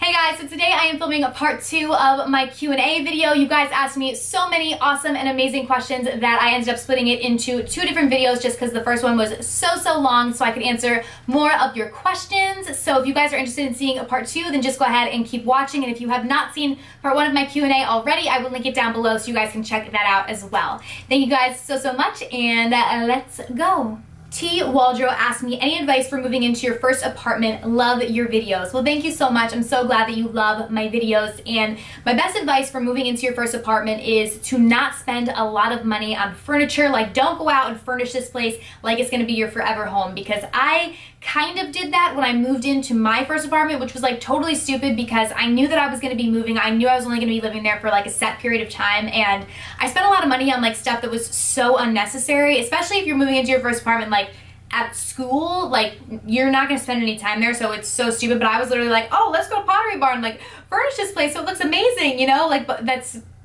Hey guys, so today I am filming a part 2 of my Q&A video. You guys asked me so many awesome and amazing questions that I ended up splitting it into 2 different videos just because the first one was so long so I could answer more of your questions. So if you guys are interested in seeing a part 2, then just go ahead and keep watching. And if you have not seen part 1 of my Q&A already, I will link it down below so you guys can check that out as well. Thank you guys so much, and let's go. T. Waldro asked me, any advice for moving into your first apartment? Love your videos. Well, thank you so much. I'm so glad that you love my videos. And my best advice for moving into your first apartment is to not spend a lot of money on furniture. Like, don't go out and furnish this place like it's going to be your forever home, because I kind of did that when I moved into my first apartment, which was like totally stupid because I knew that I was going to be moving. I knew I was only going to be living there for like a set period of time, and I spent a lot of money on like stuff that was so unnecessary, especially if you're moving into your first apartment like at school. Like, you're not going to spend any time there, so it's so stupid. But I was literally like, oh, let's go to Pottery Barn, like furnish this place so it looks amazing, you know, like, but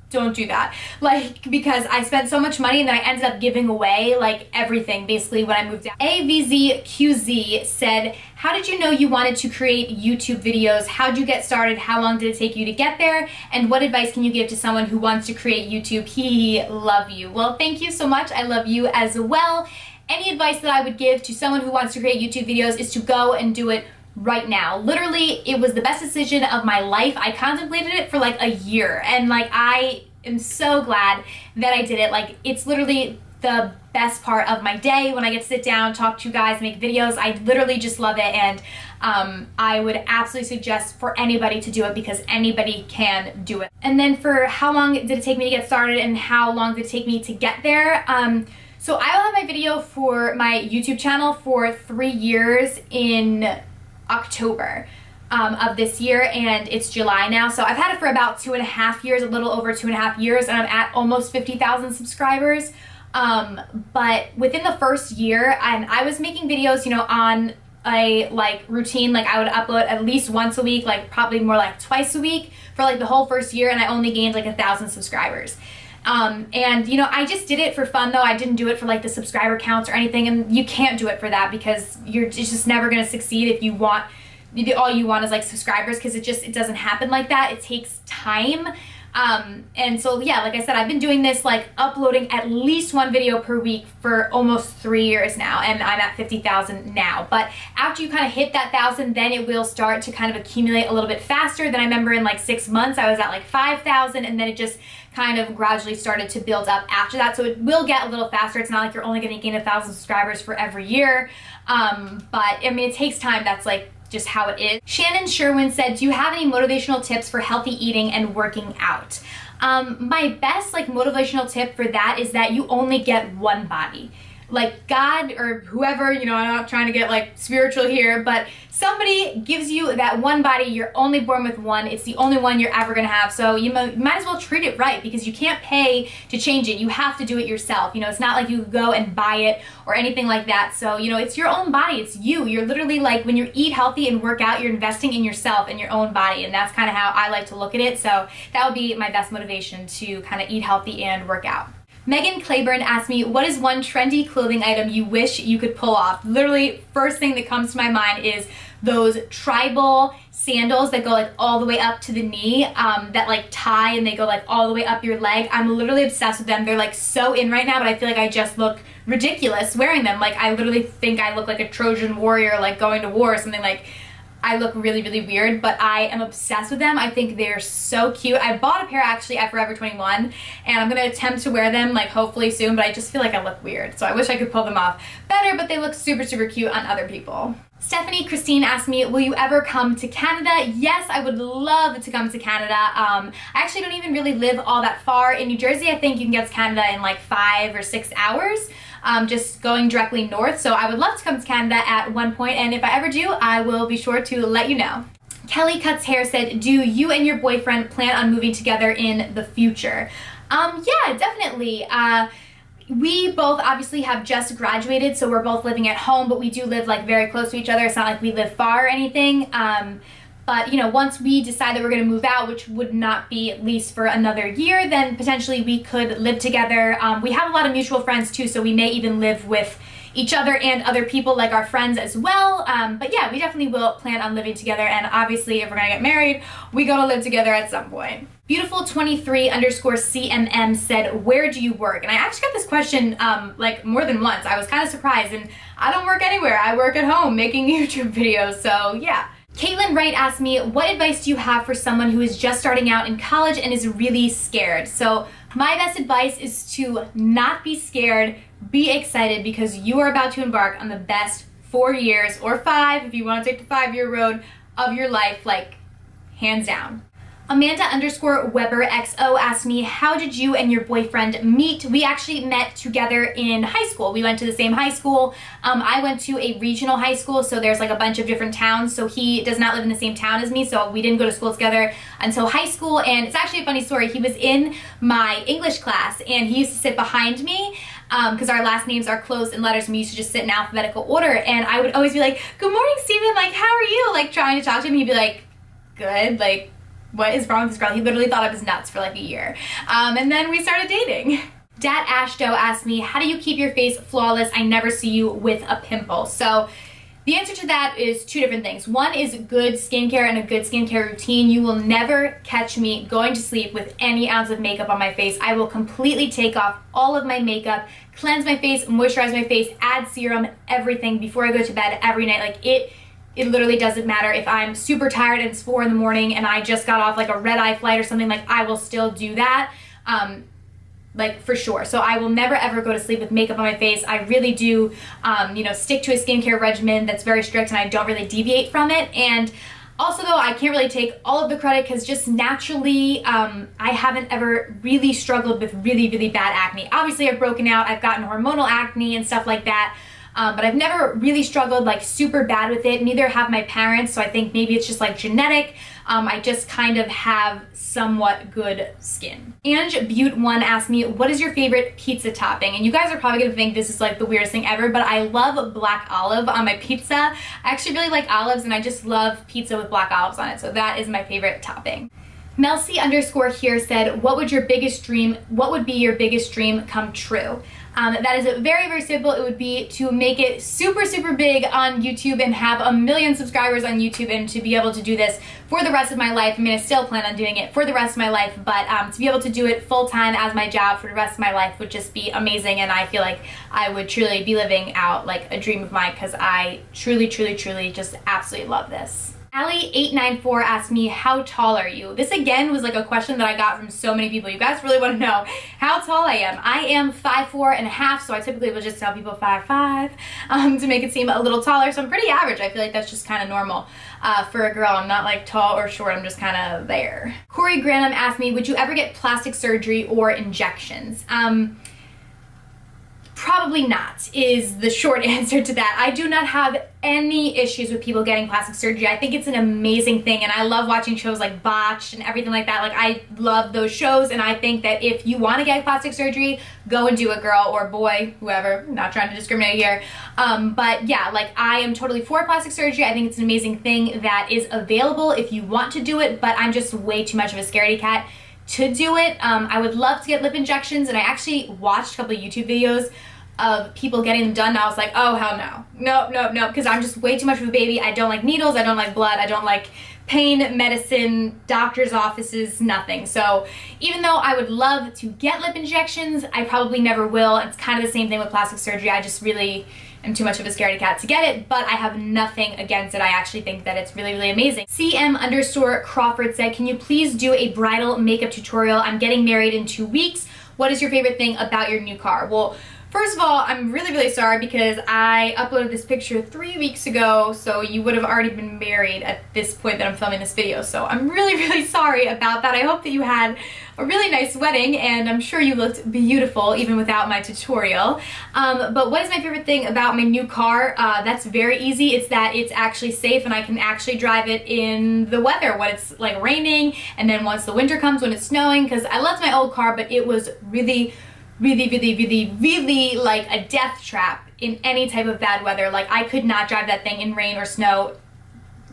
don't do that, like, because I spent so much money and then I ended up giving away like everything basically when I moved out. AVZQZ said, how did you know you wanted to create YouTube videos? How'd you get started? How long did it take you to get there? And what advice can you give to someone who wants to create YouTube? Love you. Well, thank you so much. I love you as well. Any advice that I would give to someone who wants to create YouTube videos is to go and do it right now. Literally, it was the best decision of my life. I contemplated it for like a year, and like I am so glad that I did it. Like, it's literally the best part of my day when I get to sit down, talk to you guys, make videos. I literally just love it, and I would absolutely suggest for anybody to do it because anybody can do it. And then for how long did it take me to get started and how long did it take me to get there? So I will have my video for my YouTube channel for 3 years in October of this year, and it's July now. So I've had it for about 2.5 years, a little over 2.5 years, and I'm at almost 50,000 subscribers. But within the first year, and I was making videos, you know, on a like routine, like I would upload at least once a week, like probably more like twice a week for like the whole first year, and I only gained like 1,000 subscribers. And you know, I just did it for fun though. I didn't do it for like the subscriber counts or anything, and you can't do it for that because it's just never going to succeed if you want, all you want is like subscribers, because it doesn't happen like that. It takes time. And so yeah, like I said, I've been doing this, like uploading at least 1 video per week for almost 3 years now, and I'm at 50,000 now. But after you kind of hit that 1,000, then it will start to kind of accumulate a little bit faster. Then I remember in like 6 months I was at like 5,000, and then it just kind of gradually started to build up after that. So it will get a little faster. It's not like you're only going to gain 1,000 subscribers for every year. But I mean, it takes time. That's like just how it is. Shannon Sherwin said, do you have any motivational tips for healthy eating and working out? My best like motivational tip for that is that you only get one body. Like, God or whoever, you know, I'm not trying to get like spiritual here, but somebody gives you that one body. You're only born with one. It's the only one you're ever gonna have. So you might as well treat it right, because you can't pay to change it. You have to do it yourself. You know, it's not like you go and buy it or anything like that. So, you know, it's your own body. It's you. You're literally like, when you eat healthy and work out, you're investing in yourself and your own body. And that's kind of how I like to look at it. So that would be my best motivation, to kind of eat healthy and work out. Megan Claiborne asked me, what is one trendy clothing item you wish you could pull off? Literally, first thing that comes to my mind is those tribal sandals that go like all the way up to the knee, that like tie and they go like all the way up your leg. I'm literally obsessed with them. They're like so in right now, but I feel like I just look ridiculous wearing them. Like, I literally think I look like a Trojan warrior, like going to war or something. Like, I look really, really weird, but I am obsessed with them. I think they're so cute. I bought a pair actually at Forever 21, and I'm gonna attempt to wear them like hopefully soon, but I just feel like I look weird. So I wish I could pull them off better, but they look super, super cute on other people. Stephanie Christine asked me, will you ever come to Canada? Yes, I would love to come to Canada. I actually don't even really live all that far. In New Jersey, I think you can get to Canada in like 5 or 6 hours. Just going directly north. So I would love to come to Canada at one point, and if I ever do, I will be sure to let you know. Kelly Cuts Hair said, do you and your boyfriend plan on moving together in the future? Yeah, definitely. We both obviously have just graduated, so we're both living at home, but we do live like very close to each other. It's not like we live far or anything. But, you know, once we decide that we're going to move out, which would not be at least for another year, then potentially we could live together. We have a lot of mutual friends too, so we may even live with each other and other people, like our friends as well. But yeah, we definitely will plan on living together, and obviously if we're gonna get married, we gotta live together at some point. Beautiful23_CMM said, where do you work? And I actually got this question like more than once. I was kind of surprised, and I don't work anywhere. I work at home making YouTube videos, so yeah. Caitlin Wright asked me, what advice do you have for someone who is just starting out in college and is really scared? So my best advice is to not be scared, be excited, because you are about to embark on the best 4 years, or 5 if you want to take the 5-year road, of your life, like hands down. Amanda_WeberXO asked me, how did you and your boyfriend meet? We actually met together in high school. We went to the same high school. I went to a regional high school, so there's like a bunch of different towns. So he does not live in the same town as me, so we didn't go to school together until high school. And it's actually a funny story. He was in my English class, and he used to sit behind me because our last names are close in letters, and we used to just sit in alphabetical order. And I would always be like, good morning, Steven, like, how are you? Like, trying to talk to him. He'd be like, good, like, what is wrong with this girl? He literally thought I was nuts for like a year. And then we started dating. Dat Ashdo asked me, how do you keep your face flawless? I never see you with a pimple. So the answer to that is 2 different things. One is good skincare and a good skincare routine. You will never catch me going to sleep with any ounce of makeup on my face. I will completely take off all of my makeup, cleanse my face, moisturize my face, add serum, everything before I go to bed every night. Like it literally doesn't matter if I'm super tired and it's 4 in the morning and I just got off like a red-eye flight or something, like I will still do that, like for sure. So I will never ever go to sleep with makeup on my face. I really do, you know, stick to a skincare regimen that's very strict, and I don't really deviate from it. And also though, I can't really take all of the credit because just naturally, I haven't ever really struggled with really, really bad acne. Obviously I've broken out, I've gotten hormonal acne and stuff like that. But I've never really struggled like super bad with it. Neither have my parents, so I think maybe it's just like genetic. I just kind of have somewhat good skin. Ange Butte1 asked me, what is your favorite pizza topping? And you guys are probably gonna think this is like the weirdest thing ever, but I love black olive on my pizza. I actually really like olives, and I just love pizza with black olives on it, so that is my favorite topping. Melcy_here said, what would be your biggest dream come true? That is very, very simple. It would be to make it super, super big on YouTube and have 1 million subscribers on YouTube, and to be able to do this for the rest of my life. I mean, I still plan on doing it for the rest of my life, but to be able to do it full time as my job for the rest of my life would just be amazing, and I feel like I would truly be living out like a dream of mine, because I truly, truly, truly just absolutely love this. Allie894 asked me, how tall are you? This again was like a question that I got from so many people. You guys really want to know how tall I am. I am 5'4.5", so I typically will just tell people 5'5", to make it seem a little taller. So I'm pretty average. I feel like that's just kind of normal for a girl. I'm not like tall or short, I'm just kind of there. Corey Granham asked me, would you ever get plastic surgery or injections? Probably not, is the short answer to that. I do not have any issues with people getting plastic surgery. I think it's an amazing thing, and I love watching shows like Botched and everything like that. Like, I love those shows, and I think that if you want to get plastic surgery, go and do it, girl or boy, whoever. I'm not trying to discriminate here. But yeah, like, I am totally for plastic surgery. I think it's an amazing thing that is available if you want to do it, but I'm just way too much of a scaredy cat to do it. I would love to get lip injections, and I actually watched a couple of YouTube videos of people getting them done, and I was like, oh hell no. No, because I'm just way too much of a baby. I don't like needles, I don't like blood, I don't like pain medicine, doctor's offices, nothing. So even though I would love to get lip injections, I probably never will. It's kind of the same thing with plastic surgery. I just really am too much of a scaredy cat to get it, but I have nothing against it. I actually think that it's really, really amazing. CM_Crawford said, can you please do a bridal makeup tutorial? I'm getting married in 2 weeks. What is your favorite thing about your new car? Well, first of all, I'm really, really sorry because I uploaded this picture 3 weeks ago, so you would have already been married at this point that I'm filming this video. So I'm really, really sorry about that. I hope that you had a really nice wedding, and I'm sure you looked beautiful even without my tutorial. But what is my favorite thing about my new car? That's very easy. It's that it's actually safe, and I can actually drive it in the weather when it's like raining, and then once the winter comes when it's snowing, because I loved my old car, but it was really like a death trap in any type of bad weather. Like, I could not drive that thing in rain or snow.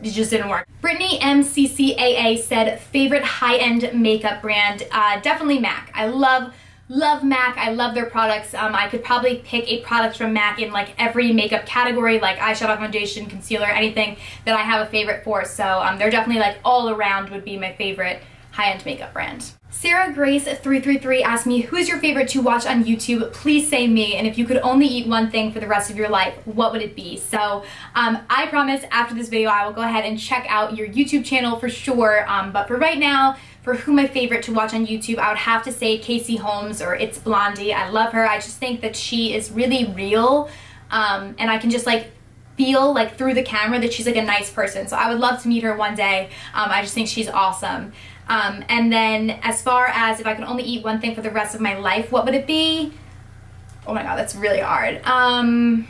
It just didn't work. Brittany MCCAA said, favorite high-end makeup brand? Definitely MAC. I love love MAC. I love their products. I could probably pick a product from MAC in like every makeup category, like eyeshadow, foundation, concealer, anything that I have a favorite for. So they're definitely like all around would be my favorite high-end makeup brand. Sarah Grace 333 asked me, who is your favorite to watch on YouTube? Please say me, and if you could only eat one thing for the rest of your life, what would it be? So I promise after this video I will go ahead and check out your YouTube channel for sure, but for right now, for who my favorite to watch on YouTube, I would have to say Casey Holmes or It's Blondie. I love her. I just think that she is really real, and I can just like feel like through the camera that she's like a nice person. So I would love to meet her one day. I just think she's awesome. And then as far as if I could only eat one thing for the rest of my life, what would it be? Oh my god, that's really hard. I'm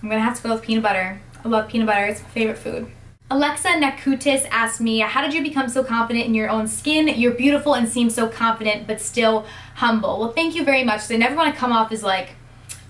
gonna have to go with peanut butter. I love peanut butter, it's my favorite food. Alexa Nakutis asked me, how did you become so confident in your own skin? You're beautiful and seem so confident but still humble. Well, thank you very much. So I never want to come off as like,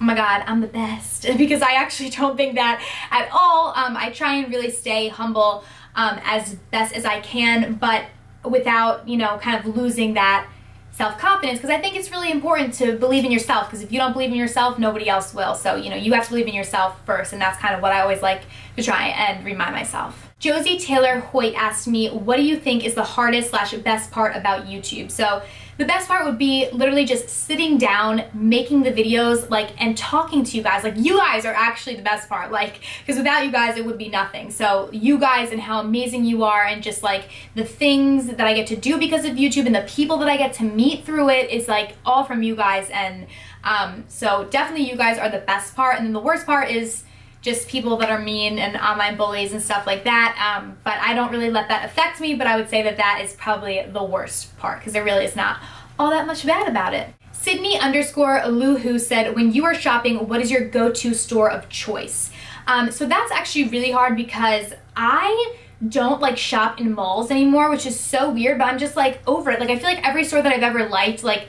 oh my god, I'm the best, because I actually don't think that at all. I try and really stay humble as best as I can, but without, you know, kind of losing that self-confidence, because I think it's really important to believe in yourself, because if you don't believe in yourself, nobody else will. So, you know, you have to believe in yourself first, and that's kind of what I always like to try and remind myself. Josie Taylor Hoyt asked me, what do you think is the hardest / best part about YouTube? So the best part would be literally just sitting down, making the videos, like, and talking to you guys. Like, you guys are actually the best part, like, because without you guys, it would be nothing. So you guys and how amazing you are, and just like the things that I get to do because of YouTube and the people that I get to meet through it is like all from you guys. And so definitely you guys are the best part. And then the worst part is just people that are mean and online bullies and stuff like that, but I don't really let that affect me, but I would say that that is probably the worst part, because there really is not all that much bad about it. Sydney _Luhu said, when you are shopping, what is your go-to store of choice? So that's actually really hard, because I don't like shop in malls anymore, which is so weird, but I'm just like over it. Like, I feel like every store that I've ever liked, like,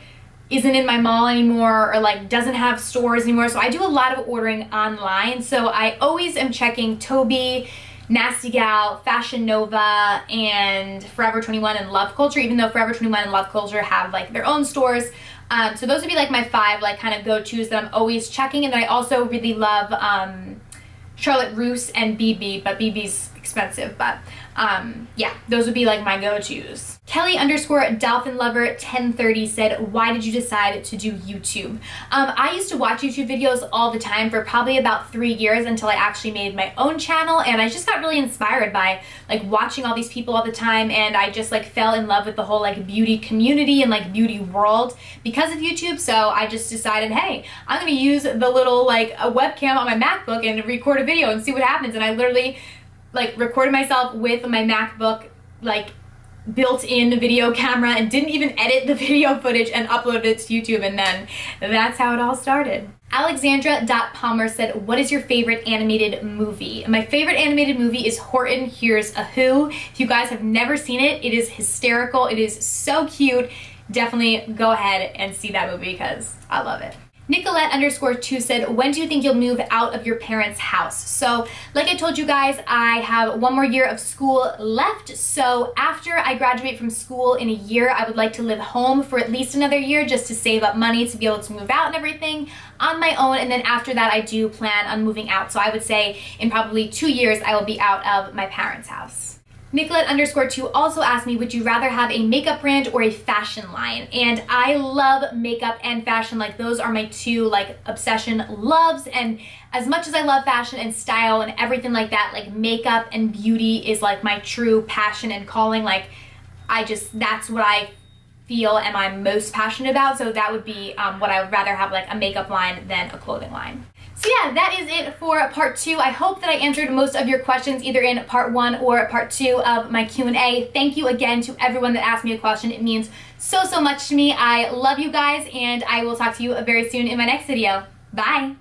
isn't in my mall anymore, or like doesn't have stores anymore. So I do a lot of ordering online. So I always am checking Toby, Nasty Gal, Fashion Nova, and Forever 21 and Love Culture, even though Forever 21 and Love Culture have like their own stores. So those would be like my 5 like kind of go-tos that I'm always checking. And then I also really love Charlotte Russe and BB, but BB's expensive, but yeah, those would be like my go-tos. Kelly _Dolphin Lover 1030 said, why did you decide to do YouTube? I used to watch YouTube videos all the time for probably about 3 years until I actually made my own channel, and I just got really inspired by like watching all these people all the time, and I just like fell in love with the whole like beauty community and like beauty world because of YouTube. So I just decided, hey, I'm gonna use the little like a webcam on my MacBook and record a video and see what happens. And I literally like recorded myself with my MacBook like built-in video camera and didn't even edit the video footage and uploaded it to YouTube, and then that's how it all started. Alexandra.Palmer said, what is your favorite animated movie? My favorite animated movie is Horton Hears a Who. If you guys have never seen it, it is hysterical. It is so cute. Definitely go ahead and see that movie because I love it. Nicolette _2 said, when do you think you'll move out of your parents' house? So like I told you guys, I have 1 more year of school left. So after I graduate from school in a year, I would like to live home for at least another year just to save up money to be able to move out and everything on my own. And then after that, I do plan on moving out. So I would say in probably 2 years, I will be out of my parents' house. Nicolette _2 also asked me, would you rather have a makeup brand or a fashion line? And I love makeup and fashion. Like, those are my 2 like obsession loves. And as much as I love fashion and style and everything like that, like makeup and beauty is like my true passion and calling. Like, that's what I feel and I'm most passionate about. So that would be what I would rather have, like a makeup line than a clothing line. So yeah, that is it for part 2. I hope that I answered most of your questions either in part 1 or part 2 of my Q&A. Thank you again to everyone that asked me a question. It means so much to me. I love you guys, and I will talk to you very soon in my next video. Bye!